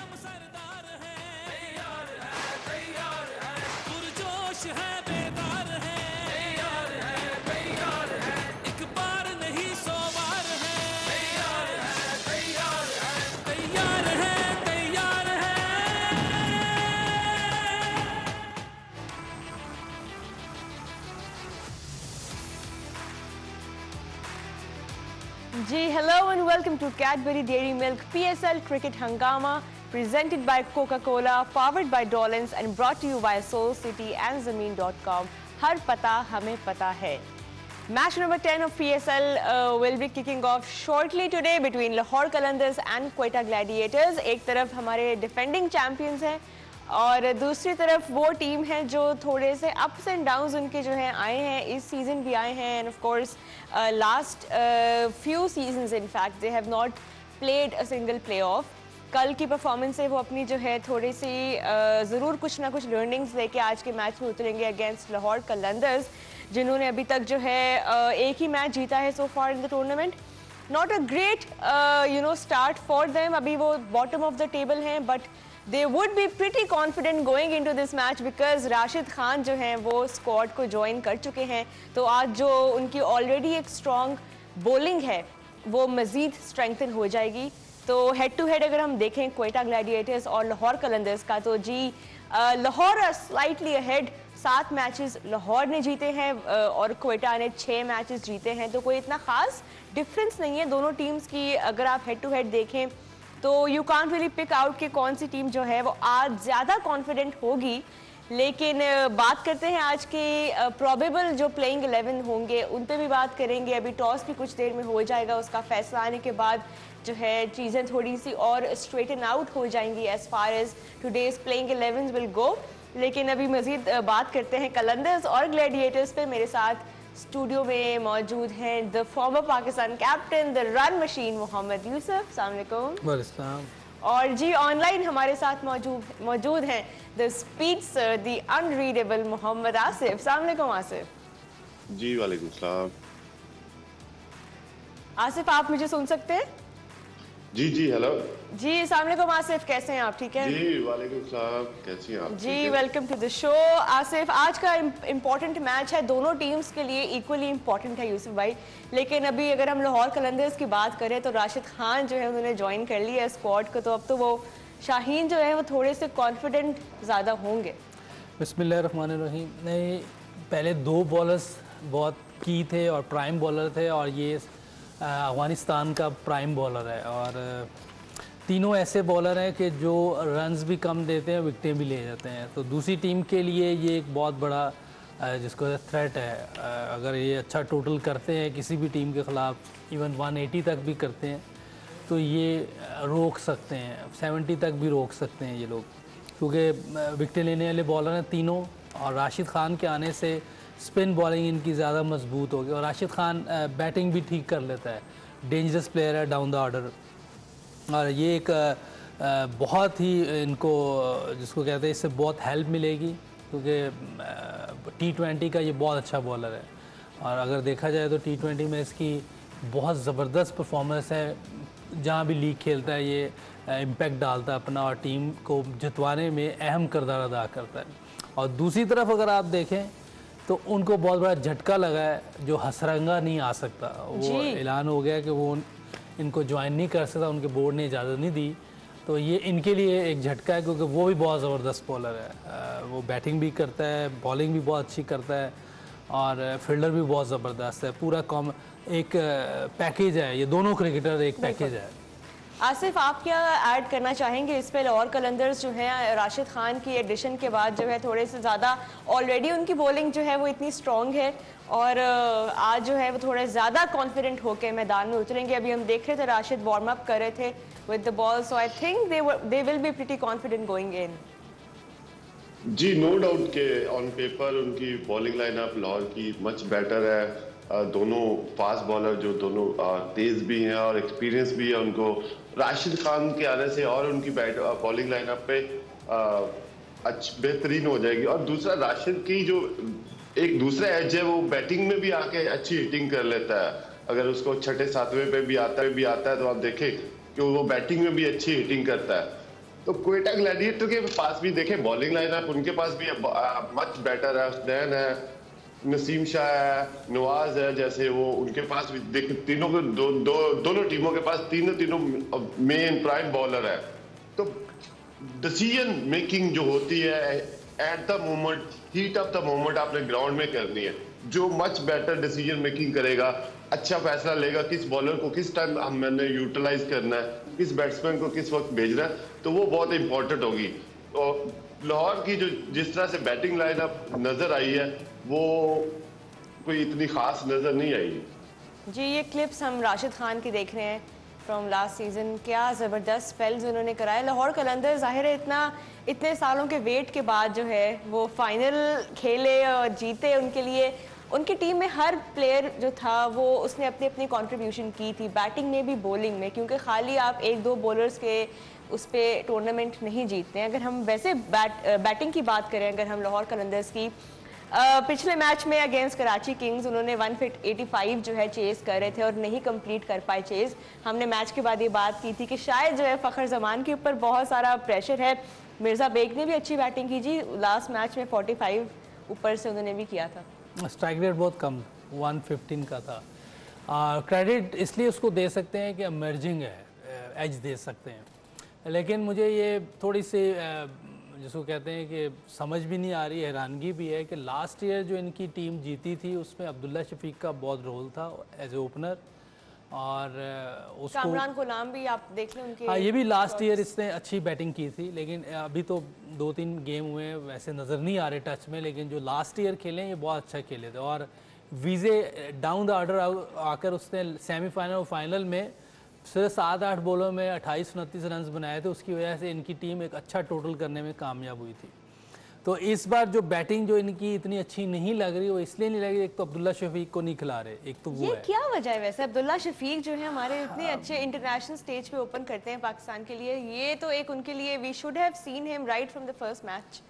हम सरदार हैं, तैयार है, तैयार है, पुरजोश है, बेदार है, तैयार है, एक बार नहीं 100 बार है, तैयार है, तैयार है, तैयार है, तैयार है। जी hello and welcome to Cadbury Dairy Milk PSL Cricket Hangama presented by Coca-Cola, powered by Dolans and brought to you by Soul City and Zameen.com. हर पता हमें पता है. Match number 10 of PSL will be kicking off shortly today between Lahore Qalandars and Quetta Gladiators. एक तरफ हमारे defending champions हैं और दूसरी तरफ वो टीम है जो थोड़े से अप्स एंड डाउन्स उनके जो हैं आए हैं, इस सीज़न भी आए हैं end of course last few seasons in fact they have not played a single play of. कल की परफॉर्मेंस से वो अपनी जो है थोड़ी सी ज़रूर कुछ ना कुछ लर्निंग्स लेके आज के मैच में उतरेंगे अगेंस्ट लाहौर कलंदर्स, जिन्होंने अभी तक जो है एक ही मैच जीता है so far in the tournament. Not a great start for them. अभी वो बॉटम ऑफ द टेबल हैं but they would be pretty confident going into this match because Rashid Khan जो हैं वो स्क्वाड को ज्वाइन कर चुके हैं. तो आज जो उनकी ऑलरेडी एक स्ट्रॉन्ग बॉलिंग है वो मज़ीद स्ट्रेंथन हो जाएगी. तो हेड टू हेड अगर हम देखें क्वेटा ग्लैडिएटर्स और लाहौर कलंदर्स का, तो जी Lahore slightly ahead. 7 matches Lahore ने जीते हैं और क्वेटा ने 6 मैचेस जीते हैं. तो कोई इतना ख़ास डिफरेंस नहीं है दोनों टीम्स की. अगर आप हेड टू हेड देखें तो you can't really pick out कि कौन सी टीम जो है वो आज ज़्यादा कॉन्फिडेंट होगी. लेकिन बात करते हैं आज के प्रोबेबल जो प्लेइंग 11 होंगे उन पे भी बात करेंगे. अभी टॉस भी कुछ देर में हो जाएगा, उसका फैसला आने के बाद जो है चीज़ें थोड़ी सी और स्ट्रेटन आउट हो जाएंगी as far as today's playing 11 will go. लेकिन अभी मज़ीद बात करते हैं कलंदर्स और ग्लैडिएटर्स पे. मेरे साथ स्टूडियो में मौजूद हैं the former Pakistan captain, the run machine Mohammad Yousuf. अस्सलाम वालेकुम. और जी ऑनलाइन हमारे साथ मौजूद हैं the speedster, the unreadable Mohammad Asif. अस्सलाम वालेकुम आसिफ. जी वालेकुम सलाम. आसिफ आप मुझे सुन सकते हैं? जी जी हेलो जी. अस्सलाम वालेकुम आसिफ, कैसे हैं आप? ठीक है जी. वालेकुम सलाम. कैसी हैं आप? जी welcome to the show. Asif, आज का इम्पॉर्टेंट मैच है, दोनों टीम्स के लिए इक्वली इम्पॉर्टेंट है यूसुफ भाई. लेकिन अभी अगर हम लाहौर कलंदर्स की बात करें तो राशिद खान जो है उन्होंने ज्वाइन कर लिया है स्क्वाड को. तो अब तो वो शाहीन जो है वो थोड़े से कॉन्फिडेंट ज़्यादा होंगे. बिस्मिल्लाहिर्रहमानिर्रहीम. नहीं, पहले 2 बॉलर्स बहुत की थे और प्राइम बॉलर थे और ये अफगानिस्तान का प्राइम बॉलर है और तीनों ऐसे बॉलर हैं कि जो रन्स भी कम देते हैं, विकटें भी ले जाते हैं. तो दूसरी टीम के लिए ये एक बहुत बड़ा जिसको थ्रेट है. अगर ये अच्छा टोटल करते हैं किसी भी टीम के ख़िलाफ़, इवन 180 तक भी करते हैं तो ये रोक सकते हैं, 70 तक भी रोक सकते हैं ये लोग, क्योंकि विकटें लेने वाले बॉलर हैं तीनों. और राशिद खान के आने से स्पिन बॉलिंग इनकी ज़्यादा मजबूत होगी. और राशिद खान बैटिंग भी ठीक कर लेता है, डेंजरस प्लेयर है डाउन द ऑर्डर. और ये एक बहुत ही इनको जिसको कहते हैं इससे बहुत हेल्प मिलेगी, क्योंकि T20 का ये बहुत अच्छा बॉलर है. और अगर देखा जाए तो T20 में इसकी बहुत ज़बरदस्त परफॉर्मेंस है. जहाँ भी लीग खेलता है ये इम्पैक्ट डालता है अपना और टीम को जितवाने में अहम किरदार अदा करता है. और दूसरी तरफ अगर आप देखें तो उनको बहुत बड़ा झटका लगा है जो हसरंगा नहीं आ सकता. वो ऐलान हो गया कि वो इनको ज्वाइन नहीं कर सकता, उनके बोर्ड ने इजाज़त नहीं दी. तो ये इनके लिए एक झटका है क्योंकि वो भी बहुत ज़बरदस्त बॉलर है. वो बैटिंग भी करता है, बॉलिंग भी बहुत अच्छी करता है और फील्डर भी बहुत ज़बरदस्त है. पूरा एक पैकेज है, ये दोनों क्रिकेटर एक पैकेज है. आसिफ, आप क्या ऐड करना चाहेंगे इस पे? लाहौर कलंदर्स जो है राशिद खान की एडिशन के बाद जो है थोड़े से ज़्यादा ऑलरेडी उनकी बॉलिंग जो है वो इतनी स्ट्रॉन्ग है और आज जो है वो थोड़े ज़्यादा कॉन्फिडेंट होकर मैदान में उतरेंगे. अभी हम देख रहे थे राशिद वार्म अप कर रहे थे with the ball, so I think they will be pretty confident going in. जी नो डाउट के ऑन पेपर उनकी बॉलिंग लाइनअप लाहौर की मच बेटर है. दोनों फास्ट बॉलर जो दोनों तेज भी हैं और एक्सपीरियंस भी है उनको. राशिद खान के आने से और उनकी बॉलिंग लाइनअप पे बेहतरीन हो जाएगी. और दूसरा राशिद की जो एक दूसरा एज है, वो बैटिंग में भी आके अच्छी हिटिंग कर लेता है. अगर उसको 6-7वें पे भी आता है तो आप देखें कि वो बैटिंग में भी अच्छी हिटिंग करता है. तो क्वेटा ग्लैडिएटर के पास भी देखे बॉलिंग लाइनअप उनके पास भी मच बेटर है। हुसैन है, नसीम शाह है, नवाज है, जैसे वो उनके पास भी देखे तीनों के दोनों टीमों के पास तीनों मेन प्राइम बॉलर है। तो डिसीजन मेकिंग जो होती है at the moment, heat of the moment आपने ग्राउंड में करनी है। जो मच बेटर डिसीजन मेकिंग करेगा, अच्छा फैसला लेगा किस बॉलर को किस टाइम हमने यूटिलाइज करना है, किस बैट्समैन को किस वक्त भेजना है, तो वो बहुत इंपॉर्टेंट होगी। तो लाहौर की जो जिस तरह से बैटिंग लाइनअप नजर आई है वो कोई इतनी खास नजर नहीं आई। जी, ये क्लिप्स हम राशिद खान की देख रहे हैं फ्रॉम लास्ट सीजन। क्या ज़बरदस्त स्पेल्स उन्होंने कराए। लाहौर कलंदर ज़ाहिर है इतने सालों के वेट के बाद जो है वो फाइनल खेले और जीते। उनके लिए उनकी टीम में हर प्लेयर जो था वो उसने अपनी अपनी कंट्रीब्यूशन की थी, बैटिंग में भी बॉलिंग में, क्योंकि खाली आप एक दो बॉलर्स के उस पर टूर्नामेंट नहीं जीतते हैं। अगर हम वैसे बैटिंग की बात करें, अगर हम लाहौर कलंदर्स की पिछले मैच में अगेंस्ट कराची किंग्स उन्होंने 185 जो है चेस कर रहे थे और नहीं कंप्लीट कर पाए चेस। हमने मैच के बाद ये बात की थी कि शायद जो है फ़खर जमान के ऊपर बहुत सारा प्रेशर है। मिर्ज़ा बेग ने भी अच्छी बैटिंग की जी, लास्ट मैच में 45 ऊपर से उन्होंने भी किया था। स्ट्राइक रेट बहुत कम 115 का था। क्रेडिट इसलिए उसको दे सकते हैं कि इमर्जिंग है, एज दे सकते हैं। लेकिन मुझे ये थोड़ी सी जिसको कहते हैं कि समझ भी नहीं आ रही, हैरानगी भी है कि लास्ट ईयर जो इनकी टीम जीती थी उसमें अब्दुल्ला शफीक का बहुत रोल था एज ए ओपनर, और उसको कामरान गुलाम भी आप देख लें उनके। हाँ, ये भी लास्ट ईयर इसने अच्छी बैटिंग की थी, लेकिन अभी तो 2-3 गेम हुए वैसे नज़र नहीं आ रहे टच में, लेकिन जो लास्ट ईयर खेले ये बहुत अच्छा खेले थे। और वीज़े डाउन द ऑर्डर आकर उसने सेमीफाइनल और फाइनल में सिर्फ 7-8 बॉलों में 28-29 रन बनाए थे, उसकी वजह से इनकी टीम एक अच्छा टोटल करने में कामयाब हुई थी। तो इस बार जो बैटिंग जो इनकी इतनी अच्छी नहीं लग रही, वो इसलिए नहीं लग रही, एक तो अब्दुल्ला शफीक को नहीं खिला रहे, एक तो वो ये है। क्या वजह है वैसे? अब्दुल्ला शफीक जो है हमारे इतने अच्छे इंटरनेशनल स्टेज पे ओपन करते हैं पाकिस्तान के लिए, ये तो एक उनके लिए we should have seen him right from the first match.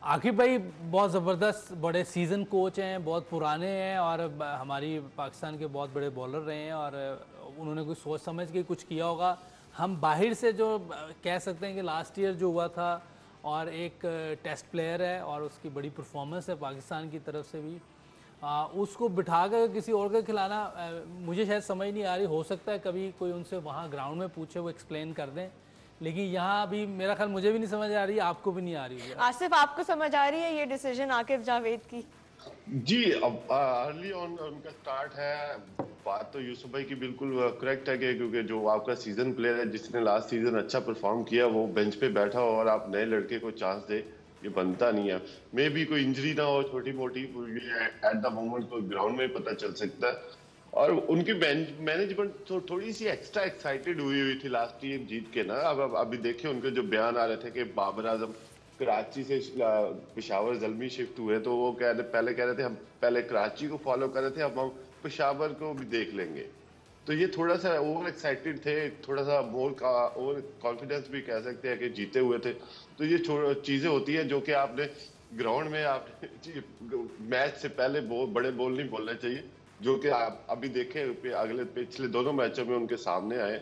Aqib भाई बहुत ज़बरदस्त बड़े सीज़न कोच हैं, बहुत पुराने हैं और हमारी पाकिस्तान के बहुत बड़े बॉलर रहे हैं, और उन्होंने कुछ सोच समझ के कुछ किया होगा। हम बाहर से जो कह सकते हैं कि लास्ट ईयर जो हुआ था, और एक टेस्ट प्लेयर है और उसकी बड़ी परफॉर्मेंस है पाकिस्तान की तरफ से भी, उसको बिठा कर किसी और को खिलाना मुझे शायद समझ नहीं आ रही। हो सकता है कभी कोई उनसे वहाँ ग्राउंड में पूछे, वो एक्सप्लेन कर दें, लेकिन यहाँ अभी मेरा ख्याल मुझे भी नहीं समझ आ रही, आपको भी नहीं आ रही है। आसिफ, आपको समझ आ रही है ये डिसीजन आकिब जावेद की? जी, अब अर्ली ऑन उनका स्टार्ट है। बात तो यूसुफ भाई की बिल्कुल करेक्ट है कि क्योंकि जो आपका सीजन प्लेयर है जिसने लास्ट सीजन अच्छा परफॉर्म किया वो बेंच पे बैठा हो और आप नए लड़के को चांस दे, ये बनता नहीं है। मे भी कोई इंजरी ना हो छोटी मोटी, एट द मोमेंट कोई ग्राउंड में पता चल सकता है। और उनकी मैनेजमेंट तो थोड़ी सी एक्स्ट्रा एक्साइटेड हुई थी लास्ट ईयर जीत के ना। अब अभी देखिए उनके जो बयान आ रहे थे कि बाबर आजम कराची से पेशावर जल्मी शिफ्ट हुए, तो वो पहले कह रहे थे हम पहले कराची को फॉलो कर रहे थे, अब हम पेशावर को भी देख लेंगे। तो ये थोड़ा सा ओवर एक्साइटेड थे, थोड़ा सा ओवर कॉन्फिडेंस भी कह सकते हैं कि जीते हुए थे। तो ये चीजें होती है जो कि आपने ग्राउंड में आपने मैच से पहले बड़े बोल नहीं बोलने चाहिए, जो कि आप अभी देखें अगले पिछले दोनों मैचों में उनके सामने आए।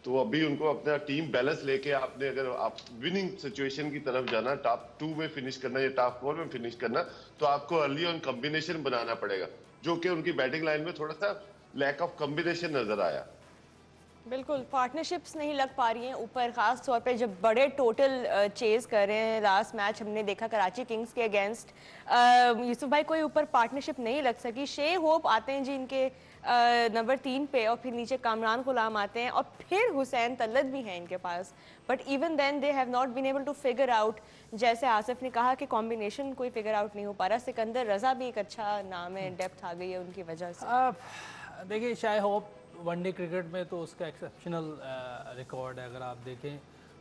तो अभी उनको अपना टीम बैलेंस लेके आपने अगर आप विनिंग सिचुएशन की तरफ जाना, टॉप 2 में फिनिश करना या टॉप 4 में फिनिश करना, तो आपको अर्ली ऑन कॉम्बिनेशन बनाना पड़ेगा, जो कि उनकी बैटिंग लाइन में थोड़ा सा लैक ऑफ कॉम्बिनेशन नजर आया। बिल्कुल पार्टनरशिप्स नहीं लग पा रही हैं ऊपर, खास तौर पे जब बड़े टोटल चेज कर रहे हैं। लास्ट मैच हमने देखा कराची किंग्स के अगेंस्ट, यूसुफ भाई कोई ऊपर पार्टनरशिप नहीं लग सकी। शे होप आते हैं जी इनके नंबर 3 पे, और फिर नीचे कामरान गुलाम आते हैं, और फिर हुसैन तलत भी हैं इनके पास। But even then they have not been able to figure out, जैसे आसिफ ने कहा कि कॉम्बिनेशन कोई फिगर आउट नहीं हो पा रहा। सिकंदर रजा भी एक अच्छा नाम है, डेप्थ आ गई है उनकी वजह से। देखिए शायद होप वनडे क्रिकेट में तो उसका एक्सेप्शनल रिकॉर्ड है। अगर आप देखें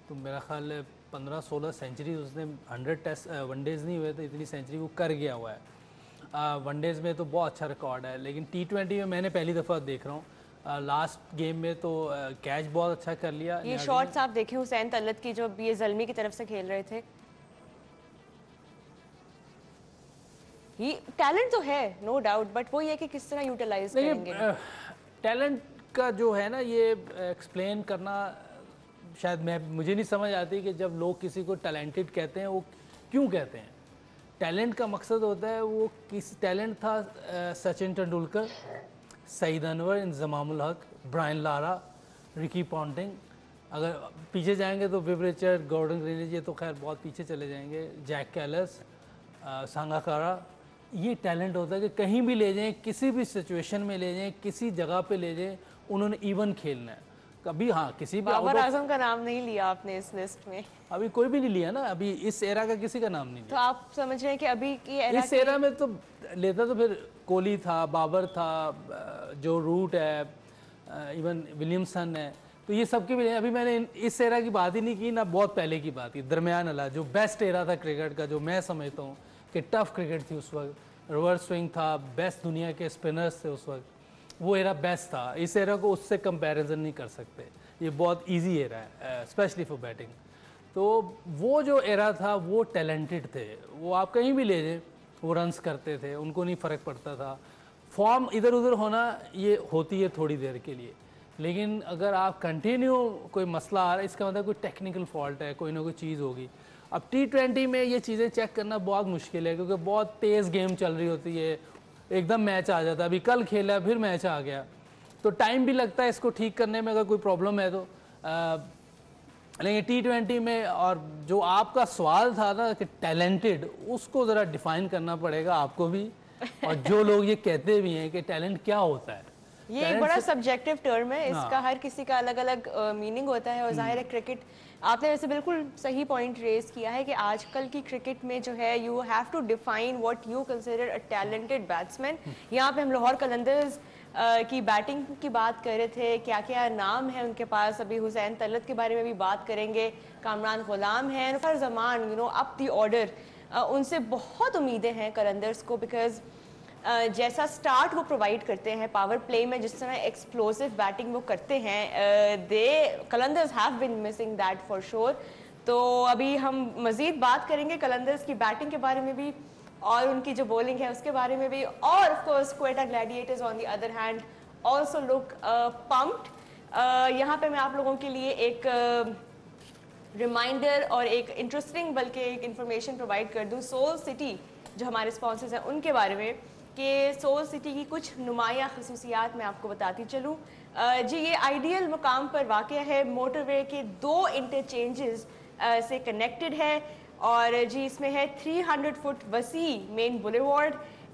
तो मेरा ख्याल 15-16 सेंचुरी उसने 100 टेस्ट वनडेज़ नहीं हुए तो इतनी सेंचुरी वो कर गया हुआ है। वनडेज़ में तो बहुत अच्छा रिकॉर्ड है, लेकिन T20 में मैंने पहली दफ़ा देख रहा हूँ। लास्ट गेम में तो कैच बहुत अच्छा कर लिया। ये शॉट्स आप देखें हुसैन तलत की जो ये जल्मी की तरफ से खेल रहे थे, ये टैलेंट तो है नो डाउट, बट वो ये कि किस तरह यूटिलाइज करेंगे। टैलेंट का जो है ना, ये एक्सप्लेन करना शायद मुझे नहीं समझ आती कि जब लोग किसी को टैलेंटेड कहते हैं वो क्यों कहते हैं। टैलेंट का मकसद होता है वो किस टैलेंट था Sachin Tendulkar, Saeed Anwar, Inzamam ul Haq, Brian Lara, Ricky Ponting, अगर पीछे जाएंगे तो विव रिचर्ड, गॉर्डन ग्रीनिज, ये तो खैर बहुत पीछे चले जाएंगे, जैक कैलस, सांगाकारा। ये टैलेंट होता है कि कहीं भी ले जाएं, किसी भी सिचुएशन में ले जाएं, किसी जगह पे ले जाएं, उन्होंने इवन खेलना है। कभी हाँ किसी भी बाबर आजम का नाम नहीं लिया आपने इस लिस्ट में। अभी कोई भी नहीं लिया ना, अभी इस एरा का किसी का नाम नहीं लिया। तो आप समझ रहे हैं कि अभी की एरा इस एरा में तो लेता तो फिर कोहली था, बाबर था, जो रूट है, इवन विलियमसन है, तो ये सब के भी। अभी मैंने इस एरा की बात ही नहीं की ना, बहुत पहले की बात की, दरमियान वाला जो बेस्ट एरा था क्रिकेट का, जो मैं समझता हूँ कि टफ क्रिकेट थी उस वक्त, रिवर्स स्विंग था, बेस्ट दुनिया के स्पिनर्स थे उस वक्त, वो एरा बेस्ट था। इस एरा को उससे कंपैरिजन नहीं कर सकते, ये बहुत इजी एरा है स्पेशली फॉर बैटिंग। तो वो जो एरा था वो टैलेंटेड थे, वो आप कहीं भी ले जाए वो रन्स करते थे, उनको नहीं फ़र्क पड़ता था। फॉर्म इधर उधर होना ये होती है थोड़ी देर के लिए, लेकिन अगर आप कंटिन्यू कोई मसला आ रहा है, इसका मतलब कोई टेक्निकल फॉल्ट है, कोई ना कोई चीज़ होगी। अब T20 में ये चीज़ें चेक करना बहुत मुश्किल है, क्योंकि बहुत तेज़ गेम चल रही होती है, एकदम मैच आ जाता है। अभी कल खेला फिर मैच आ गया, तो टाइम भी लगता है इसको ठीक करने में अगर कोई प्रॉब्लम है तो। लेकिन T20 में, और जो आपका सवाल था ना कि टैलेंटेड, उसको ज़रा डिफाइन करना पड़ेगा आपको भी, और जो लोग ये कहते भी हैं कि टैलेंट क्या होता है। ये एक बड़ा सब्जेक्टिव टर्म है, इसका हर किसी का अलग अलग मीनिंग होता है। और जाहिर है क्रिकेट, आपने वैसे बिल्कुल सही पॉइंट रेज किया है कि आजकल की क्रिकेट में जो है you have to define what you consider a talented batsman. यहाँ पे हम लाहौर कलंदर्स की बैटिंग की बात कर रहे थे, क्या क्या नाम है उनके पास। अभी हुसैन तलत के बारे में भी बात करेंगे, कामरान गुलाम हैं, नुफर Zaman, you know up the order. उनसे बहुत उम्मीदें हैं कलंदर्स को, बिकॉज जैसा स्टार्ट वो प्रोवाइड करते हैं पावर प्ले में, जिस तरह एक्सप्लोसिव बैटिंग वो करते हैं, Qalandars have been missing that for sure. तो अभी हम मजीद बात करेंगे कलंदर्स की बैटिंग के बारे में भी, और उनकी जो बॉलिंग है उसके बारे में भी, और of course Quetta Gladiators on the other hand also look pumped. यहाँ पे मैं आप लोगों के लिए एक रिमाइंडर और एक इंटरेस्टिंग बल्कि एक इंफॉर्मेशन प्रोवाइड कर दूँ सोल सिटी जो हमारे स्पॉन्सर्स हैं उनके बारे में, कि सोल सिटी की कुछ नुमाया खसूसियात मैं आपको बताती चलूँ। जी ये आइडियल मुकाम पर वाक़या है, मोटरवे के 2 इंटरचेंजेस से कनेक्टेड है, और जी इसमें है 300 फुट वसी मेन बुलेवार्ड,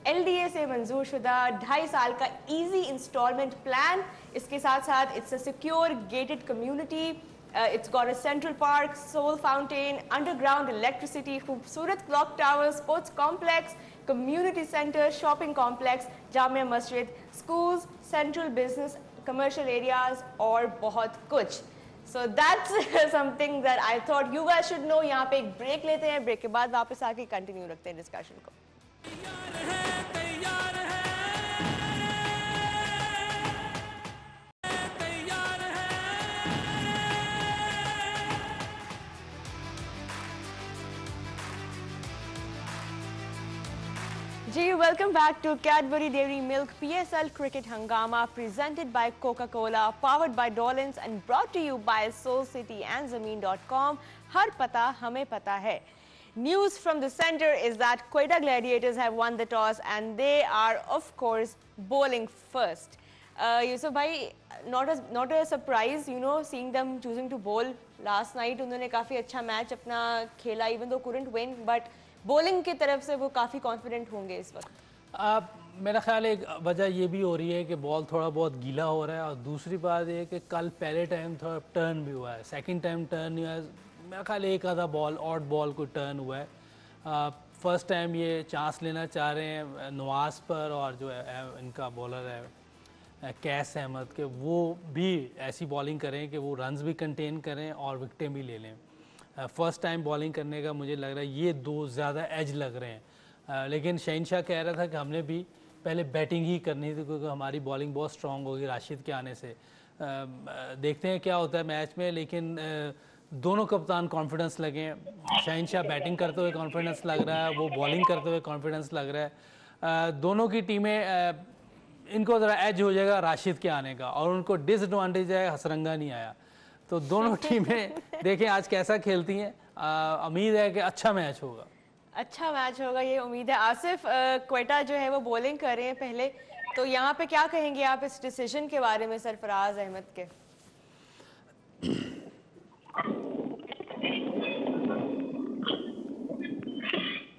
LDA से मंजूर शुदा 2.5 साल का इजी इंस्टॉलमेंट प्लान। इसके साथ साथ it's a secure gated community, it's got a central park, soul fountain, underground electricity, खूबसूरत clock tower, sports complex, community centre, shopping complex, Jamia Masjid, schools, central business, commercial areas और बहुत कुछ। So that's something that I thought you guys should know. यहाँ पे एक break लेते हैं, break के बाद वापस आके कंटिन्यू रखते हैं डिस्कशन को। जी welcome back to Cadbury Dairy Milk PSL Cricket Hangama, presented by Coca-Cola, powered by Dolans and brought to you by Soul City and Zameen.com. हर पता हमें पता है। News from the center is that Quetta Gladiators have won the toss and they are of course bowling first. Yusuf bhai, not a surprise, you know, seeing them choosing to bowl last night. उन्होंने काफी अच्छा match अपना खेला, even though couldn't win, but bowling की तरफ से वो काफ़ी कॉन्फिडेंट होंगे इस वक्त। मेरा ख्याल एक वजह ये भी हो रही है कि बॉल थोड़ा बहुत गीला हो रहा है, और दूसरी बात ये कि कल पहले टाइम थोड़ा टर्न भी हुआ है, सेकंड टाइम टर्न हुआ है। मेरा ख्याल एक आधा बॉल ऑड बॉल को टर्न हुआ है। फर्स्ट टाइम ये चांस लेना चाह रहे हैं नवाज पर, और जो है इनका बॉलर है कैस अहमद के, वो भी ऐसी बॉलिंग करें कि वो रन्स भी कंटेन करें और विकटें भी ले लें। फर्स्ट टाइम बॉलिंग करने का मुझे लग रहा है ये 2 ज़्यादा एज लग रहे हैं। लेकिन शहनशाह कह रहा था कि हमने भी पहले बैटिंग ही करनी थी, क्योंकि हमारी बॉलिंग बहुत स्ट्रॉन्ग होगी राशिद के आने से। देखते हैं क्या होता है मैच में, लेकिन दोनों कप्तान कॉन्फिडेंस लगे हैं। शहनशाह बैटिंग करते हुए कॉन्फिडेंस लग रहा है, वो बॉलिंग करते हुए कॉन्फिडेंस लग रहा है। दोनों की टीमें, इनको ज़रा एज हो जाएगा राशिद के आने का, और उनको डिसएडवांटेज है हसरंगा नहीं आया, तो दोनों टीमें देखें आज कैसा खेलती हैं। उम्मीद है कि अच्छा मैच होगा। अच्छा मैच होगा, ये उम्मीद है। आसिफ, क्वेटा जो है वो बॉलिंग कर रहे हैं पहले, तो यहाँ पे क्या कहेंगे आप इस डिसीजन के बारे में सरफराज अहमद के?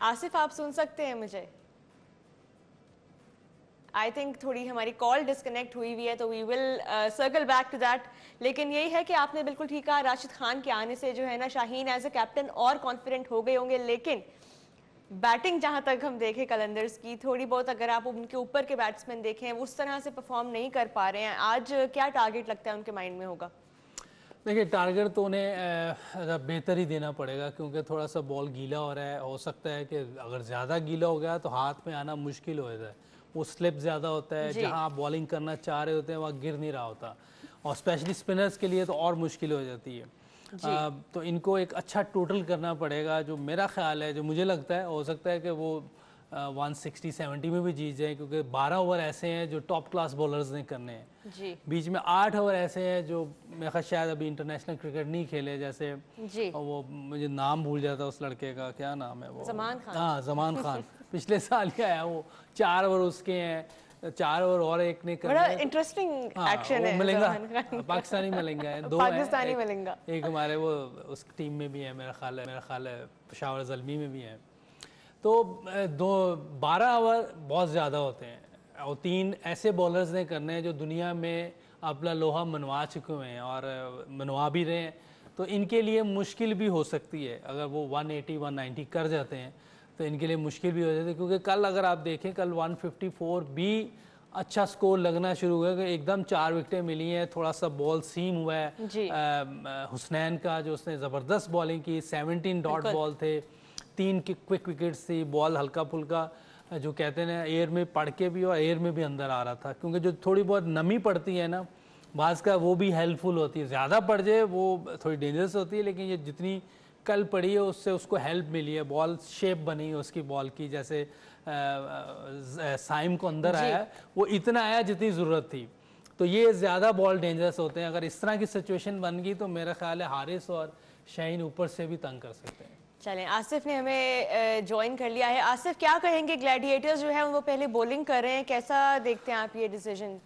आसिफ, आप सुन सकते हैं मुझे? आई थिंक थोड़ी हमारी कॉल डिस्कनेक्ट हुई हुई है, तो we will circle back to that. लेकिन यही है कि आपने बिल्कुल ठीक कहा, राशिद खान के आने से जो है ना शाहीन एज ए कैप्टन और कॉन्फिडेंट हो गए होंगे। लेकिन बैटिंग जहां तक हम देखें कलंदर्स की, थोड़ी बहुत अगर आप उनके ऊपर के बैट्समैन देखें उस तरह से परफॉर्म नहीं कर पा रहे हैं। आज क्या टारगेट लगता है उनके माइंड में होगा? देखिए टारगेट तो उन्हें बेहतर ही देना पड़ेगा, क्योंकि थोड़ा सा बॉल गीला हो रहा है। हो सकता है कि अगर ज़्यादा गीला हो गया तो हाथ में आना मुश्किल हो जाता है, वो स्लिप ज़्यादा होता है, जहां आप बॉलिंग करना चाह रहे होते हैं वहाँ गिर नहीं रहा होता, और स्पेशली स्पिनर्स के लिए तो और मुश्किल हो जाती है। तो इनको एक अच्छा टोटल करना पड़ेगा। जो मेरा ख्याल है, जो मुझे लगता है, हो सकता है कि वो 160-70 में भी जीत जाए, क्योंकि 12 ओवर ऐसे हैं जो टॉप क्लास बॉलर्स ने करने हैं जी। बीच में 8 ओवर ऐसे हैं जो मेरे ख्याल शायद अभी इंटरनेशनल क्रिकेट नहीं खेले, जैसे जी। वो मुझे नाम भूल जाता उस लड़के का, क्या नाम है वो, ज़मान खान। हाँ ज़मान खान पिछले साल ही आया वो, 4 ओवर उसके हैं, 4 ओवर और एक ने बड़ा इंटरेस्टिंग एक्शन है। मिलेगा, पाकिस्तानी मिलेंगा है, 2 पाकिस्तानी मिलेंगा, एक हमारे वो उस टीम में भी है, मेरा ख्याल है पेशावर ज़ल्मी में भी है। तो 12 ओवर बहुत ज़्यादा होते हैं, और 3 ऐसे बॉलर्स ने करने हैं जो दुनिया में अपना लोहा मनवा चुके हुए हैं और मनवा भी रहे हैं। तो इनके लिए मुश्किल भी हो सकती है, अगर वो 180-190 कर जाते हैं तो इनके लिए मुश्किल भी हो जाती है, क्योंकि कल अगर आप देखें, कल 154 भी अच्छा स्कोर लगना शुरू हुआ कि एकदम 4 विकेटें मिली हैं, थोड़ा सा बॉल सीम हुआ है हुसनैन का, जो उसने ज़बरदस्त बॉलिंग की, 17 डॉट बॉल थे, 3 क्विक विकेट्स थी, बॉल हल्का फुल्का जो कहते हैं ना एयर में पड़ के भी और एयर में भी अंदर आ रहा था, क्योंकि जो थोड़ी बहुत नमी पड़ती है ना बाज का, वो भी हेल्पफुल होती है। ज़्यादा पड़ जाए वो थोड़ी डेंजरस होती है, लेकिन ये जितनी कल पड़ी है उससे उसको हेल्प मिली है, बॉल शेप बनी है उसकी बॉल की, जैसे साइम को अंदर आया वो इतना आया जितनी ज़रूरत थी। तो ये ज़्यादा बॉल डेंजरस होते हैं। अगर इस तरह की सिचुएशन बन गई तो मेरा ख्याल है हारिस और शाहीन ऊपर से भी तंग कर सकते हैं। चलें, आसिफ ने हमें ज्वाइन कर लिया है। आसिफ, क्या कहेंगे, ग्लैडिएटर्स जो है वो पहले बॉलिंग कर रहे हैं, कैसा देखते हैं आप ये डिसीजन?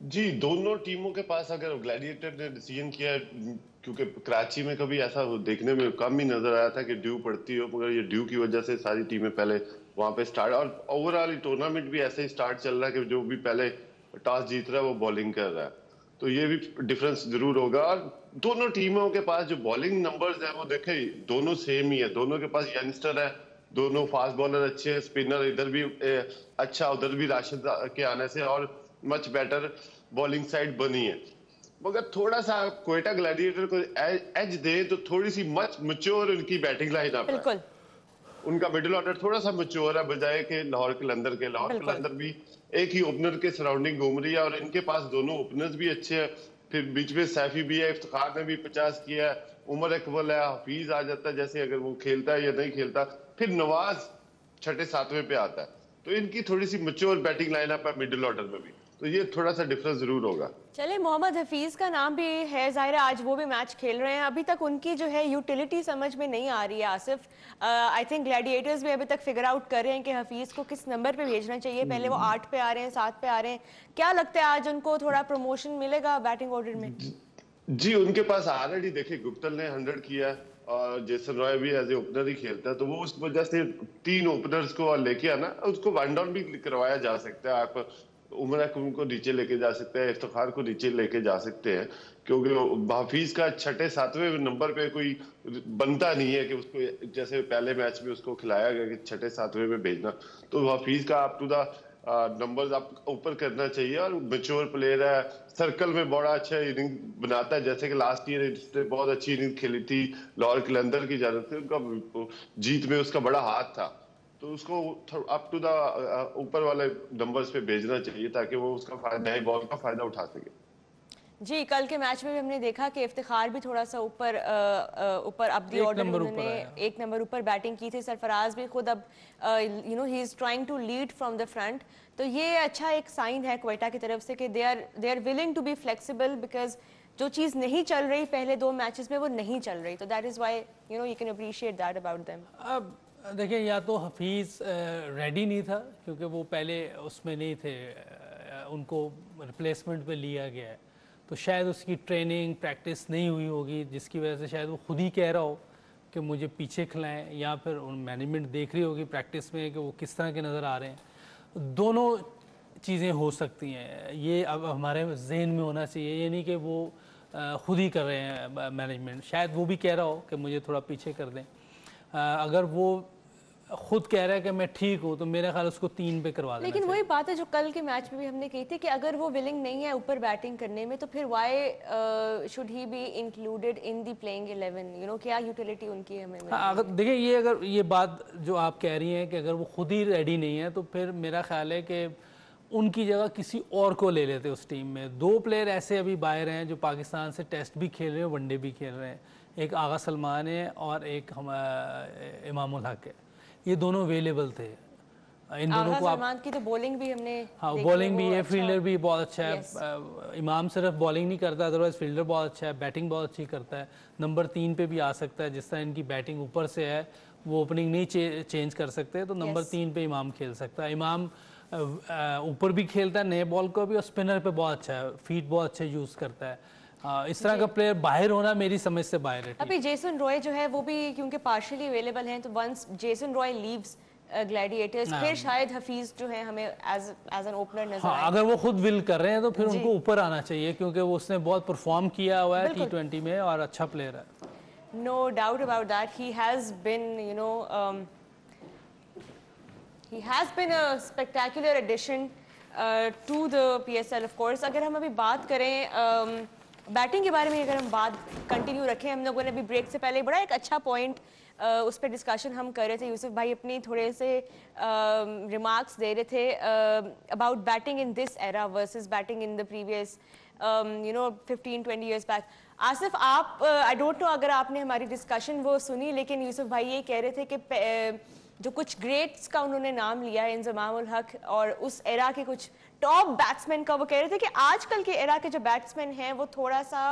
जी, दोनों टीमों के पास अगर ग्लैडिएटर ने डिसीजन किया, क्योंकि कराची में कभी ऐसा देखने में कम ही नजर आया था कि ड्यू पड़ती हो, मगर ये ड्यू की वजह से सारी टीमें पहले वहां पे स्टार्ट, और ओवरऑल टूर्नामेंट भी ऐसे ही स्टार्ट चल रहा है कि जो भी पहले टॉस जीत रहा है वो बॉलिंग कर रहा है। तो ये भी डिफरेंस जरूर होगा। और दोनों टीमों के पास जो बॉलिंग नंबर्स है वो देखे दोनों सेम ही है, दोनों के पास यंगस्टर है, दोनों फास्ट बॉलर अच्छे हैं, स्पिनर इधर भी अच्छा, उधर भी राशिद के आने से और मच बेटर बॉलिंग साइड बनी है। मगर थोड़ा सा क्वेटा ग्लैडिएटर को एज दे तो थोड़ी सी मच मैच्योर उनकी बैटिंग लाइन अप है, उनका मिडिल ऑर्डर थोड़ा सा मैच्योर है बजाय के लाहौर कलंदर के। लाहौर कलंदर भी एक ही ओपनर के सराउंडिंग घूम रही है और इनके पास दोनों ओपनर्स भी अच्छे हैं, फिर बीच में सैफी भी है, इफ्तिखार ने भी 50 किया है, उमर इकबल है, हफीज आ जाता है जैसे अगर वो खेलता है या नहीं खेलता, फिर नवाज 6-7वें पे आता है। तो इनकी थोड़ी सी मैच्योर बैटिंग लाइनअप है मिडिल ऑर्डर में भी, तो ये थोड़ा सा डिफरेंस जरूर होगा। चले, मोहम्मद हफीज का नाम भी है, जाहिर है आज वो भी मैच खेल रहे हैं, अभी तक उनकी जो है यूटिलिटी समझ में नहीं आ रही है। आसिफ, आई थिंक ग्लैडिएटर्स भी अभी तक फिगर आउट कर रहे हैं कि हफीज को किस नंबर पे भेजना चाहिए। पहले वो 8 पे आ रहे हैं, 7 पे आ रहे हैं, क्या लगता है आज उनको थोड़ा प्रमोशन मिलेगा बैटिंग ऑर्डर में? जी, उनके पास ऑलरेडी देखिए गुप्तल ने 100 किया और जेसन रॉय भी एज ए ओपनर ही खेलता है, तो वो उस वजह से 3 ओपनर्स को लेके आना, उसको वन डाउन भी करवाया जा सकता है। आप उमर अकरम को नीचे लेके जा सकते हैं, इफ्तिखार को नीचे लेके जा सकते हैं, क्योंकि हफीज का 6-7वें नंबर पे कोई बनता नहीं है कि उसको जैसे पहले मैच में उसको खिलाया गया कि 6-7वें में भेजना। तो हफीज का अप टू द नंबर्स आप ऊपर करना चाहिए, और मैच्योर प्लेयर है, सर्कल में बड़ा अच्छा इनिंग बनाता है, जैसे कि लास्ट ईयर इसने बहुत अच्छी इनिंग खेली थी लाहौर कलंदर की जानिब से, उनका जीत में उसका बड़ा हाथ था, तो उसको अप टू द ऊपर वाले नंबर्स पे भेजना चाहिए ताकि वो उसका नए बॉल का फायदा उठा सके। जी, कल के मैच में भी हमने देखा कि इफ्तिखार भी थोड़ा सा ऊपर अप दी ऑर्डर उन्होंने 1 नंबर ऊपर बैटिंग की थी। सरफराज भी खुद अब ही is trying to lead from the front, तो ये अच्छा एक साइन है क्वेटा की तरफ से कि they are willing to be flexible, because जो चीज़ नहीं चल रही पहले 2 मैचेस में वो नहीं चल रही, तो that is why you can appreciate that about them. अब देखिए, या तो हफीज़ रेडी नहीं था क्योंकि वो पहले उसमें नहीं थे, उनको रिप्लेसमेंट पे लिया गया है, तो शायद उसकी ट्रेनिंग प्रैक्टिस नहीं हुई होगी, जिसकी वजह से शायद वो खुद ही कह रहा हो कि मुझे पीछे खिलाएं, या फिर मैनेजमेंट देख रही होगी प्रैक्टिस में कि वो किस तरह के नज़र आ रहे हैं। दोनों चीज़ें हो सकती हैं, ये अब हमारे जहन में होना चाहिए, ये नहीं कि वो खुद ही कर रहे हैं मैनेजमेंट, शायद वो भी कह रहा हो कि मुझे थोड़ा पीछे कर दें। अगर वो खुद कह रहा है कि मैं ठीक हूँ तो मेरा ख्याल उसको 3 पे करवा देना लेकिन वही बात है जो कल के मैच में भी हमने कही थी कि अगर वो विलिंग नहीं है ऊपर बैटिंग करने में, तो फिर why should he be included in the playing 11, क्या यूटिलिटी उनकी है हमें। हाँ, अगर देखिए, अगर ये बात जो आप कह रही हैं कि अगर वो खुद ही रेडी नहीं है, तो फिर मेरा ख्याल है कि उनकी जगह किसी और को ले लेते उस टीम में। 2 प्लेयर ऐसे अभी बाहर हैं जो पाकिस्तान से टेस्ट भी खेल रहे हैं, वनडे भी खेल रहे हैं, एक आगा सलमान है और एक हम इमामुल हक है, ये दोनों अवेलेबल थे। इन दोनों को सलमान की तो बॉलिंग भी हमने हाँ, बॉलिंग भी है, फील्डर भी बहुत अच्छा है। इमाम सिर्फ बॉलिंग नहीं करता, अदरवाइज फील्डर बहुत अच्छा है, बैटिंग बहुत अच्छी करता है, नंबर 3 पे भी आ सकता है। जिस तरह इनकी बैटिंग ऊपर से है, वो ओपनिंग नहीं चेंज कर सकते, तो नंबर 3 पे इमाम खेल सकता है। इमाम ऊपर भी खेलता है, नए बॉल को भी, और स्पिनर पे बहुत अच्छा है, फीट बहुत अच्छे यूज़ करता है। इस तरह का प्लेयर बाहर होना मेरी समझ से बाहर है। अभी जेसन रॉय जो है वो भी क्योंकि पार्शियली अवेलेबल हैं, तो once Jason Roy leaves Gladiators फिर शायद हफीज जो है हमें एज एन ओपनर नजर आए। अगर वो खुद विल कर रहे हैं तो फिर उनको ऊपर आना चाहिए, क्योंकि वो उसने बहुत परफॉर्म किया हुआ है T20 में और अच्छा प्लेयर है। No doubt about that. He has been, he has been a spectacular addition to the PSL, of course. अगर हम अभी बात करें बैटिंग के बारे में, अगर हम बात कंटिन्यू रखें, हम लोगों ने अभी ब्रेक से पहले बड़ा एक अच्छा पॉइंट उस पर डिस्कशन हम कर रहे थे, यूसुफ भाई अपनी थोड़े से रिमार्क्स दे रहे थे about batting in this era versus batting in the previous 15-20 years back. Asif, आप आई डोंट नो अगर आपने हमारी डिस्कशन वो सुनी, लेकिन यूसुफ भाई ये कह रहे थे कि जो कुछ ग्रेट्स का उन्होंने नाम लिया है, इंजमाम उल हक और उस एरा के कुछ टॉप बैट्समैन का, वो कह रहे थे कि आजकल के एरा के जो बैट्समैन हैं वो थोड़ा सा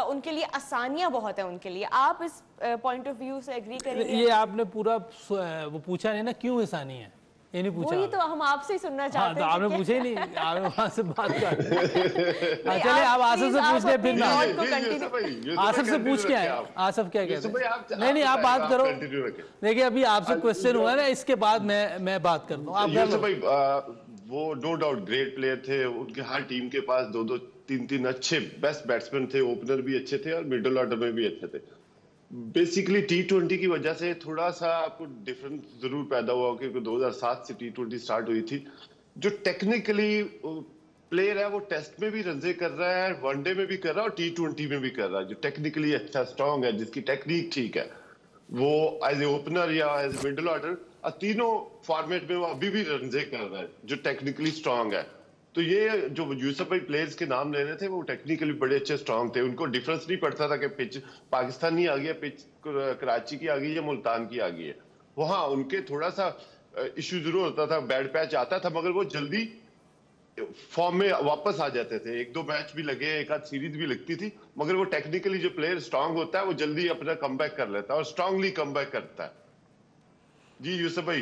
उनके लिए आसानियां बहुत है उनके लिए। आप इस पॉइंट ऑफ व्यू से एग्री करेंगे? ये आपने पूरा वो पूछा नहीं ना, क्यों आसानी है, ये नहीं पूछा। वही तो हम आपसे ही सुनना चाहते हैं। तो आपने पूछे ही नहीं, आपने वहां से बात कर चले आप आसिफ से पूछ ले, फिर ना आसिफ से पूछ के आए। आसिफ क्या कहते हैं? नहीं, आप बात करो। देखिए, अभी आपसे क्वेश्चन हुआ ना, इसके बाद मैं बात करता हूँ। वो नो डाउट ग्रेट प्लेयर थे, उनके हर टीम के पास 2-2, 3-3 अच्छे बेस्ट बैट्समैन थे, ओपनर भी अच्छे थे और मिडिल ऑर्डर में भी अच्छे थे। बेसिकली T20 की वजह से थोड़ा सा आपको डिफरेंस जरूर पैदा हुआ, क्योंकि 2007 से T20 स्टार्ट हुई थी। जो टेक्निकली प्लेयर है वो टेस्ट में भी रन कर रहा है, वनडे में भी कर रहा है और T20 में भी कर रहा है। जो टेक्निकली अच्छा स्ट्रांग है, जिसकी टेक्निक ठीक है, वो एज ए ओपनर या एज मिडिल ऑर्डर तीनों फॉर्मेट में वो अभी भी रन कर रहा है, जो टेक्निकली स्ट्रांग है। तो ये जो यूसुफ भाई प्लेयर्स के नाम ले रहे थे, वो टेक्निकली बड़े अच्छे स्ट्रांग थे। उनको डिफरेंस नहीं पड़ता था कि पिच पाकिस्तानी आ गया, पिच कराची की आ गई या मुल्तान की आ गई है। वहां उनके थोड़ा सा इश्यू जरूर होता था, बैड पैच आता था, मगर वो जल्दी फॉर्म में वापस आ जाते थे। 1-2 मैच भी लगे, एक आध सीरीज भी लगती थी, मगर वो टेक्निकली जो प्लेयर स्ट्रांग होता है वो जल्दी अपना कमबैक कर लेता है और स्ट्रांगली कमबैक करता है। जी यूसुफ भाई।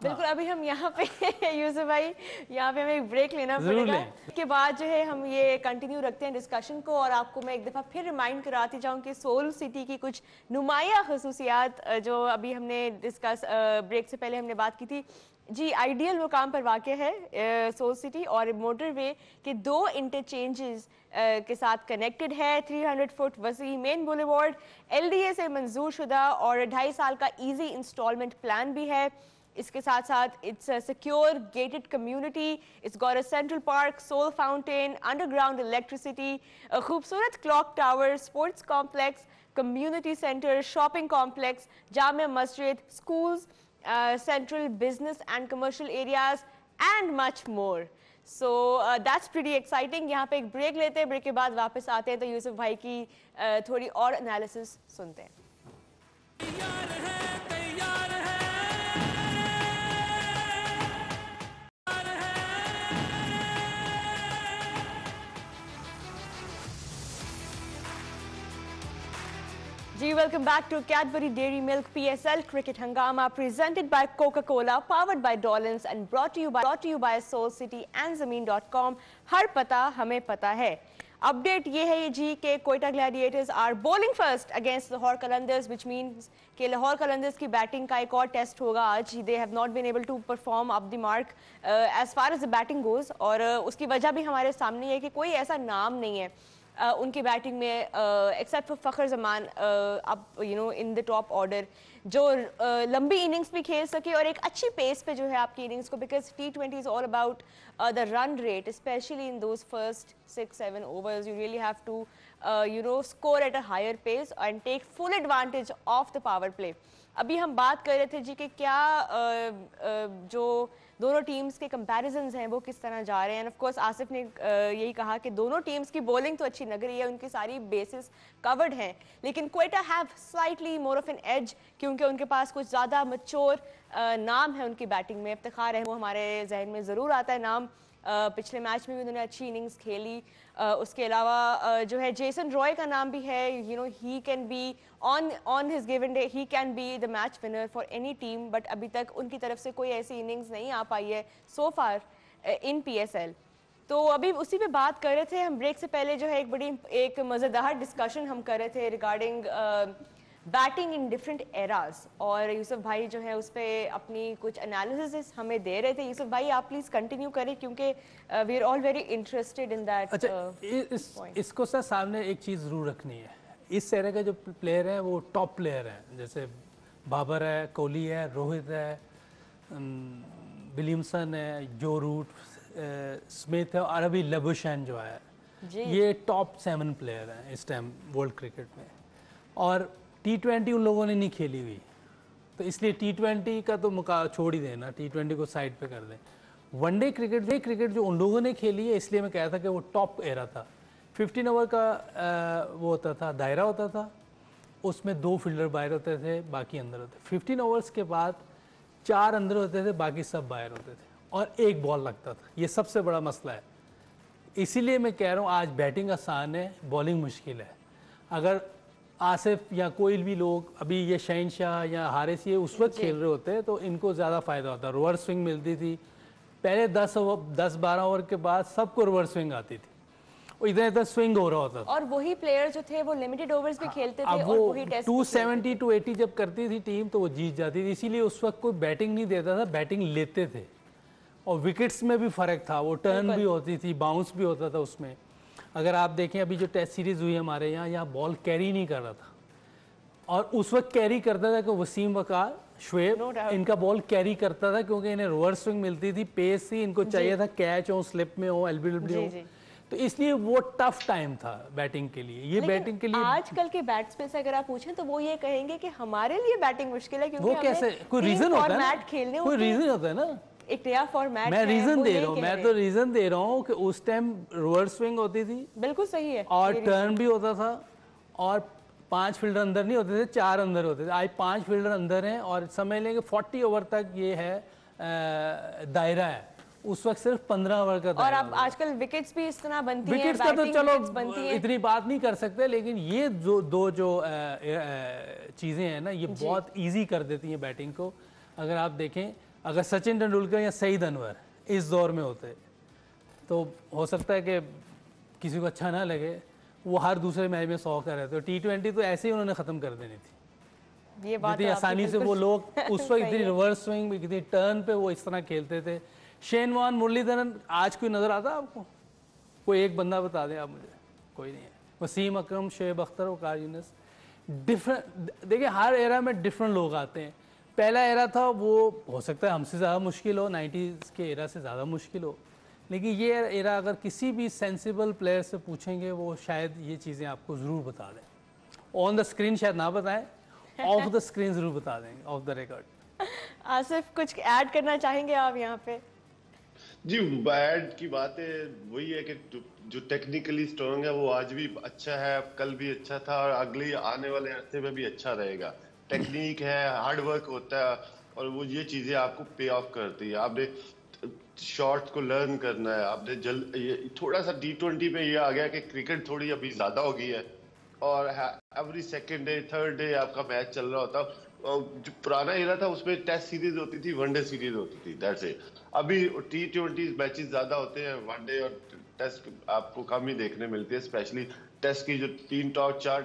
बिल्कुल, अभी हम यहाँ पे यूसुफ भाई, यहाँ पे हमें एक ब्रेक लेना पड़ेगा। इसके बाद जो है हम ये कंटिन्यू रखते हैं डिस्कशन को, और आपको मैं एक दफ़ा फिर रिमाइंड कराती जाऊँ कि सोल सिटी की कुछ नुमाया खसूसियात जो अभी हमने डिस्कस ब्रेक से पहले हमने बात की थी। जी, आइडियल मुकाम पर वाक़ है सोल सिटी और मोटरवे के 2 इंटरचेंजेस के साथ कनेक्टेड है। 300 फुट वसी मेन बुलेवार्ड LDA से मंजूर शुदा और 2.5 साल का ईजी इंस्टॉलमेंट प्लान भी है। इसके साथ साथ it's a secure gated community, it's got a central park, soul fountain, underground electricity, खूबसूरत clock tower, sports complex, community centre, shopping complex, Jamia Masjid, schools, central business and commercial areas and much more. So that's pretty exciting. यहाँ पे एक break लेते हैं, break के बाद वापस आते हैं तो यूसुफ भाई की थोड़ी और एनालिसिस सुनते हैं। जी welcome back to Cadbury Dairy Milk PSL cricket Hangama presented by Coca-Cola powered by Dawlance and brought you by soul city and ज़मीन.com। हर पता हमें पता है। अपडेट ये है जी कि Quetta Gladiators are bowling first against Lahore Qalandars which means कि लाहौर कलंदर्स की बैटिंग का एक और टेस्ट होगा आज। They have not been able to perform up the mark as far as the batting goes और उसकी वजह भी हमारे सामने है कि कोई ऐसा नाम नहीं है उनकी बैटिंग में एक्सेप्ट फॉर फ़खर जमान अब इन द टॉप ऑर्डर जो लंबी इनिंग्स भी खेल सके और एक अच्छी पेस पे जो है आपकी इनिंग्स को, because T20 is all about the run rate specially in those first 6-7 overs. You really have to score at a higher pace and take full advantage of the power play. अभी हम बात कर रहे थे जी कि क्या जो दोनों टीम्स के कंपैरिजन्स हैं वो किस तरह जा रहे हैं। ऑफ कोर्स आसिफ ने यही कहा कि दोनों टीम्स की बॉलिंग तो अच्छी लग रही है, उनकी सारी बेसिस कवर्ड हैं, लेकिन Quetta have slightly more of an edge क्योंकि उनके पास कुछ ज़्यादा मैच्योर नाम है उनकी बैटिंग में। इफ्तिखार है वो हमारे जहन में ज़रूर आता है नाम, पिछले मैच में भी उन्होंने अच्छी इनिंग्स खेली। उसके अलावा जो है जेसन रॉय का नाम भी है, he can be on his given day he can be the match winner for any team, but अभी तक उनकी तरफ से कोई ऐसी इनिंग्स नहीं आ पाई है सो फार इन PSL। तो अभी उसी पे बात कर रहे थे हम ब्रेक से पहले, जो है एक मज़ेदार डिस्कशन हम कर रहे थे regarding batting in different eras, और यूसुफ भाई जो है उस पर अपनी कुछ एनालिसिस हमें दे रहे थे। यूसुफ भाई आप प्लीज़ कंटिन्यू करें क्योंकि we are all very interested in that. अच्छा, इसको सर सामने एक चीज़ ज़रूर रखनी है, इस तरह के जो प्लेयर हैं वो टॉप प्लेयर हैं, जैसे बाबर है, कोहली है, रोहित है, विलियमसन है, जो रूट, स्मिथ है और अभी लबुशैन जो है, ये टॉप 7 प्लेयर हैं इस टाइम वर्ल्ड क्रिकेट में। और T20 उन लोगों ने नहीं खेली हुई, तो इसलिए T20 का तो छोड़ ही देना, T20 को साइड पे कर दें। वनडे क्रिकेट जो उन लोगों ने खेली है, इसलिए मैं कह था कि वो टॉप एरा था। 15 ओवर का वो होता था, दायरा होता था, उसमें 2 फील्डर बाहर होते थे, बाकी अंदर होते। 15 ओवर्स के बाद 4 अंदर होते थे, बाकी सब बाहर होते थे और 1 बॉल लगता था। ये सबसे बड़ा मसला है, इसीलिए मैं कह रहा हूँ आज बैटिंग आसान है, बॉलिंग मुश्किल है। अगर आसिफ या कोई भी लोग अभी ये शहनशाह या हारिस ये उस वक्त खेल रहे होते तो इनको ज़्यादा फ़ायदा होता। रिवर्स स्विंग मिलती थी पहले 10-12 ओवर के बाद सबको रिवर्स स्विंग आती थी, इधर स्विंग हो रहा होता था। और वही प्लेयर जो थे वो लिमिटेड ओवर्स भी खेलते थे और वही टेस्ट 270-280 जब करती थी टीम तो वो जीत जाती थी। इसीलिए उस वक्त कोई बैटिंग नहीं देता था, बैटिंग लेते थे। और विकेट्स में भी फ़र्क था, वो टर्न भी होती थी, बाउंस भी होता था उसमें। अगर आप देखें अभी जो टेस्ट सीरीज़ हुई हमारे यहाँ बॉल कैरी नहीं कर रहा था, और उस वक्त कैरी करता था कि वसीम वकार, शुएब, इनका बॉल कैरी करता था क्योंकि इन्हें रिवर्स स्विंग मिलती थी, पेस थी, इनको चाहिए था कैच हो, स्लिप में हो, LBW हो, तो इसलिए वो टफ टाइम था बैटिंग के लिए। ये बैटिंग के लिए आजकल के बैट्समैन से अगर आप पूछें तो वो ये कहेंगे कि हमारे लिए बैटिंग मुश्किल है क्योंकि वो कैसे, कोई रीजन होता है ना, कोई रीजन होता है ना, एक नया फॉर्मेट। मैं रीजन दे रहा हूँ, मैं तो रीजन दे रहा हूँ कि उस टाइम रिवर्स स्विंग होती थी, बिल्कुल सही है, और टर्न भी होता था, और 5 फील्डर अंदर नहीं होते थे, 4 अंदर होते थे। आज 5 फील्डर अंदर हैं और समझ लेंगे 40 ओवर तक ये है दायरा है, उस वक्त सिर्फ 15 ओवर का और अब आजकल विकेट्स भी इस तरह बनती हैं, विकेट्स का तो चलो इतनी बात नहीं कर सकते, लेकिन ये दो जो चीज़ें हैं ना, ये बहुत इजी कर देती हैं बैटिंग को। अगर आप देखें, अगर सचिन तेंदुलकर या सईद अनवर इस दौर में होते तो हो सकता है कि किसी को अच्छा ना लगे, वो हर दूसरे मैच में 100 कर रहे थे। T20 तो ऐसे ही उन्होंने ख़त्म कर देनी थी, ये बात इतनी आसानी से वो लोग उस वक्त इतनी रिवर्स स्विंग, इतनी टर्न पे वो इस तरह खेलते थे। शेन वॉर्न, मुरलीधरन, आज कोई नज़र आता आपको? कोई एक बंदा बता दें आप मुझे, कोई नहीं है। वसीम अकरम, शोएब अख्तर, वकार यूनिस, डिफरेंट। देखिए हर एरा में डिफरेंट लोग आते हैं। पहला एरा था वो हो सकता है हमसे ज़्यादा मुश्किल हो, 90s के एरा से ज़्यादा मुश्किल हो, लेकिन ये एरा अगर किसी भी सेंसिबल प्लेयर से पूछेंगे वो शायद ये चीज़ें आपको ज़रूर बता दें। ऑन द स्क्रीन शायद ना बताएं, ऑफ द स्क्रीन ज़रूर बता देंगे, ऑफ द रिकॉर्ड। आसिफ कुछ ऐड करना चाहेंगे आप यहाँ पे? जी, बैड की बात है, वही है कि जो टेक्निकली स्ट्रॉन्ग है वो आज भी अच्छा है, कल भी अच्छा था और अगले आने वाले अरसे में भी अच्छा रहेगा। टेक्निक है, हार्ड वर्क होता है और वो ये चीजें आपको पे ऑफ करती है। आपने शॉट्स को लर्न करना है, आपने थोड़ा सा T20 पे ये आ गया कि क्रिकेट थोड़ी अभी ज्यादा हो गई है, और every second day third day आपका मैच चल रहा होता। जो पुराना एरा था उसमें टेस्ट सीरीज होती थी, वनडे सीरीज होती थी, दैट्स इट। अभी T20 मैचेस ज्यादा होते हैं, वनडे और टेस्ट आपको कम ही देखने मिलती है। स्पेशली टेस्ट की जो 4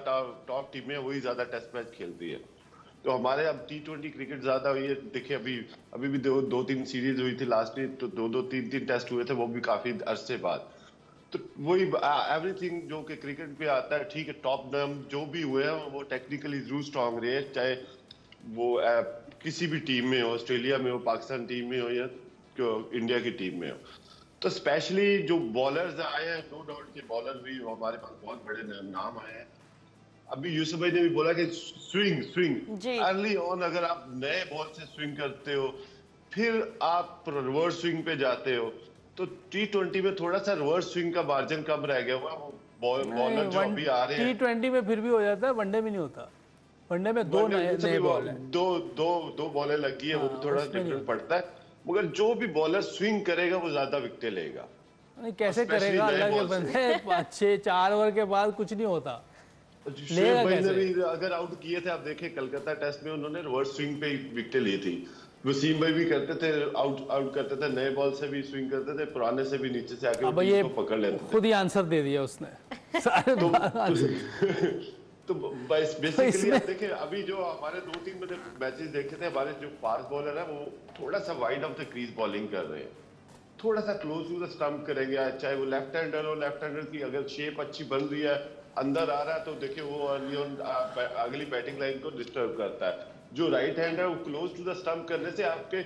टॉप टीमें वही ज्यादा टेस्ट मैच खेलती है। तो हमारे अब T20 क्रिकेट ज्यादा हुई है। देखिए अभी भी दो तीन सीरीज हुई थी लास्ट में, तो दो तीन टेस्ट हुए थे, वो भी काफी अरसे बाद। तो वही एवरीथिंग जो कि क्रिकेट पे आता है, ठीक है, टॉप नाम जो भी हुए हैं वो टेक्निकली जरूर स्ट्रांग रहे, चाहे वो किसी भी टीम में हो, ऑस्ट्रेलिया में हो, पाकिस्तान टीम में हो या इंडिया की टीम में हो। तो स्पेशली जो बॉलर्स आए हैं, नो डाउट के बॉलर भी हमारे पास बहुत बड़े नाम आए हैं। अभी यूसुफ भाई ने भी बोला कि स्विंग अर्ली ऑन, अगर आप नए बॉल से स्विंग करते हो फिर आप रिवर्स स्विंग पे जाते हो, तो T20 में थोड़ा सा रिवर्स स्विंग का मार्जिन कम रह गया हुआ। वो बॉलर जो अभी आ रहे हैं, T20 में फिर भी हो जाता है, वनडे में नहीं होता। वनडे में दो नए बॉल है, दो बॉलें लगी है, वो भी थोड़ा डिफरेंट पड़ता है। मगर जो भी बॉलर स्विंग करेगा वो ज्यादा विकेटें लेगा। नहीं कैसे करेगा, अल्लाह के बंदे 4 ओवर के बाद कुछ नहीं होता। शुएब भाई ने भी अगर आउट किए थे, आप देखें कलकत्ता टेस्ट में उन्होंने रिवर्स स्विंग पे विकेटें ली थी। वसीम भाई भी करते थे, आउट करते थे, नए बॉल से भी स्विंग करते थे, पुराने से भी नीचे से आके उसको पकड़ लेते थे। खुद ही आंसर दे दिया उसने सारे तो बेसिकली आप देखें, अभी जो हमारे 2-3 मैचेस देखे थे, हमारे जो फास्ट बॉलर है वो थोड़ा सा wide of the crease bowling कर रहे हैं, थोड़ा सा क्लोज टू द स्टंप करेंगे। चाहे वो लेफ्ट हैंडर हो, लेफ्ट हैंडर की अगर शेप अच्छी बन रही है, अंदर आ रहा है, तो देखिए वो अर्ली ऑन अगली बैटिंग लाइन को डिस्टर्ब करता है। जो राइट हैंडर वो क्लोज टू द स्टंप करने से आपके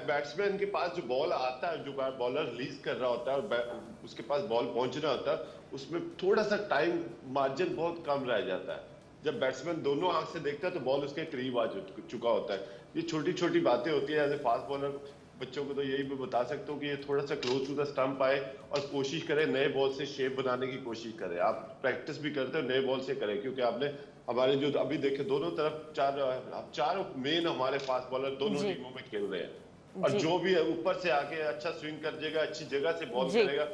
बैट्समैन के पास जो बॉल आता है, जो बॉलर रिलीज कर रहा होता है और उसके पास बॉल पहुंचना होता है, उसमें थोड़ा सा टाइम मार्जिन बहुत कम रह जाता है। जब बैट्समैन दोनों आंख से देखता है तो बॉल उसके करीब आ चुका होता है। ये छोटी छोटी बातें होती है। एज ए फास्ट बॉलर बच्चों को तो यही मैं बता सकता हूँ कि ये थोड़ा सा क्लोज टू द स्टंप आए और कोशिश करें नए बॉल से शेप बनाने की कोशिश करें। आप प्रैक्टिस भी करते हो, नए बॉल से करें, क्योंकि आपने हमारे जो अभी देखे दोनों तरफ चार मेन हमारे फास्ट बॉलर दोनों टीमों में खेल रहे हैं, और जो भी ऊपर से आके अच्छा स्विंग कर देगा, अच्छी जगह से बॉल करेगा,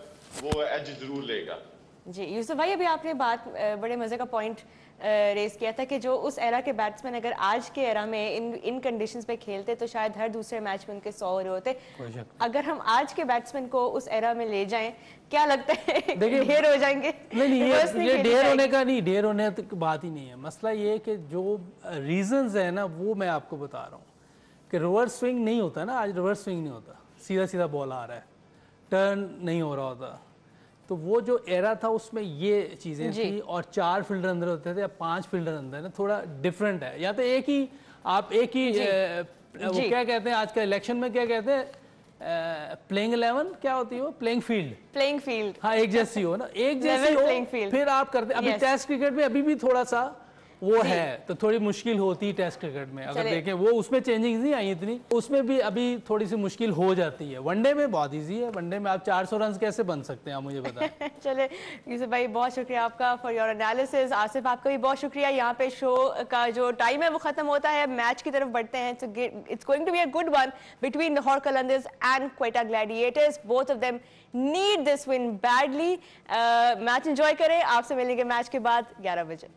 वो एज जरूर लेगा। जी यूसुफ भाई, अभी आपने बात बड़े मजे का पॉइंट रेस किया था कि जो उस एरा के बैट्समैन अगर आज के एरा में इन कंडीशंस पे खेलते तो शायद हर दूसरे मैच में उनके 100 हो रहे होते। अगर हम आज के बैट्समैन को उस एरा में ले जाएं, क्या लगता है ढेर हो जाएंगे? नहीं ये ढेर होने का नहीं, ढेर होने की बात ही नहीं है। मसला ये है कि जो रीजंस है ना, वो मैं आपको बता रहा हूँ कि रिवर्स स्विंग नहीं होता ना, आज रिवर्स स्विंग नहीं होता, सीधा सीधा बॉल आ रहा है, टर्न नहीं हो रहा होता। तो वो जो एरा था उसमें ये चीज़ें थी, और 4 फील्डर अंदर होते थे या 5 फील्डर अंदर ना, थोड़ा डिफरेंट है। या तो एक ही वो क्या कहते हैं आजकल इलेक्शन में, क्या कहते हैं प्लेइंग 11 क्या होती है वो, प्लेइंग फील्ड, हाँ एक जैसी हो ना, एक जैसी हो, फिर आप करते। अभी टेस्ट क्रिकेट में अभी भी थोड़ा सा वो है, तो थोड़ी मुश्किल होती है टेस्ट क्रिकेट में। अगर देखें वो उसमें चेंजिंग नहीं आई इतनी, उसमें भी अभी थोड़ी सी मुश्किल हो जाती है। वनडे में बहुत इजी है, वनडे में आप 400 रन कैसे बन सकते हैं आप मुझे बताएं। चले यूसुफ भाई, बहुत शुक्रिया आपका फॉर योर एनालिसिस। आसिफ आपका भी बहुत शुक्रिया। यहाँ पे शो का जो टाइम है वो खत्म होता है, मैच की तरफ बढ़ते हैं। It's going to be a good one between Lahore Qalandars and Quetta Gladiators. Both of them need this win badly. Match enjoy करें, आपसे मिलेंगे मैच के बाद 11 बजे।